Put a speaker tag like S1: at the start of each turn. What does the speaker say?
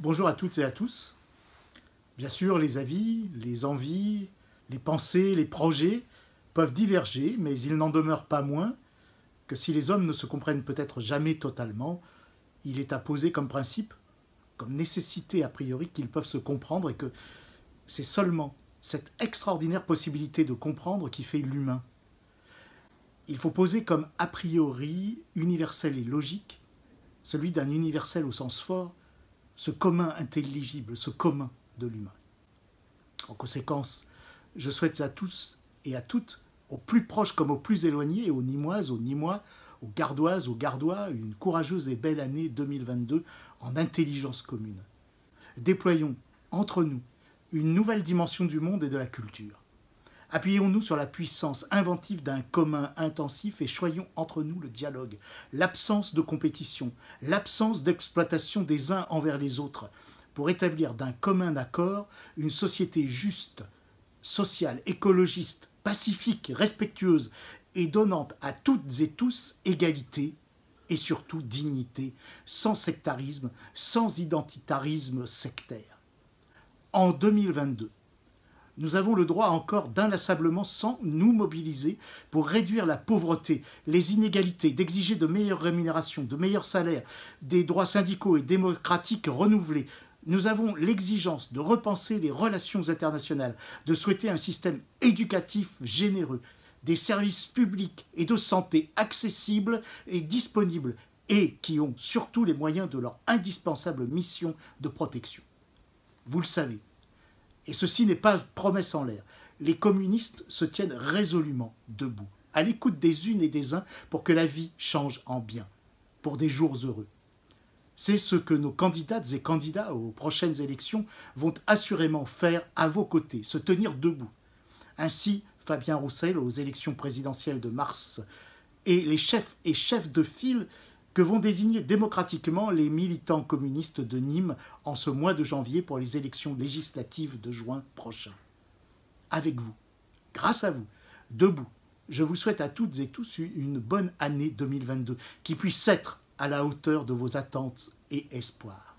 S1: Bonjour à toutes et à tous. Bien sûr, les avis, les envies, les pensées, les projets peuvent diverger, mais il n'en demeure pas moins que si les hommes ne se comprennent peut-être jamais totalement, il est à poser comme principe, comme nécessité a priori qu'ils peuvent se comprendre et que c'est seulement cette extraordinaire possibilité de comprendre qui fait l'humain. Il faut poser comme a priori universel et logique, celui d'un universel au sens fort, ce commun intelligible, ce commun de l'humain. En conséquence, je souhaite à tous et à toutes, aux plus proches comme aux plus éloignés, aux Nîmoises, aux Nîmois, aux Gardoises, aux Gardois, une courageuse et belle année 2022 en intelligence commune. Déployons entre nous une nouvelle dimension du monde et de la culture. Appuyons-nous sur la puissance inventive d'un commun intensif et choyons entre nous le dialogue, l'absence de compétition, l'absence d'exploitation des uns envers les autres, pour établir d'un commun accord une société juste, sociale, écologiste, pacifique, respectueuse et donnant à toutes et tous égalité et surtout dignité, sans sectarisme, sans identitarisme sectaire. En 2022, nous avons le droit encore d'inlassablement sans nous mobiliser pour réduire la pauvreté, les inégalités, d'exiger de meilleures rémunérations, de meilleurs salaires, des droits syndicaux et démocratiques renouvelés. Nous avons l'exigence de repenser les relations internationales, de souhaiter un système éducatif généreux, des services publics et de santé accessibles et disponibles et qui ont surtout les moyens de leur indispensable mission de protection. Vous le savez. Et ceci n'est pas promesse en l'air. Les communistes se tiennent résolument debout, à l'écoute des unes et des uns pour que la vie change en bien, pour des jours heureux. C'est ce que nos candidates et candidats aux prochaines élections vont assurément faire à vos côtés, se tenir debout. Ainsi, Fabien Roussel aux élections présidentielles de mars et les chefs et chefs de file que vont désigner démocratiquement les militants communistes de Nîmes en ce mois de janvier pour les élections législatives de juin prochain. Avec vous, grâce à vous, debout, je vous souhaite à toutes et tous une bonne année 2022 qui puisse être à la hauteur de vos attentes et espoirs.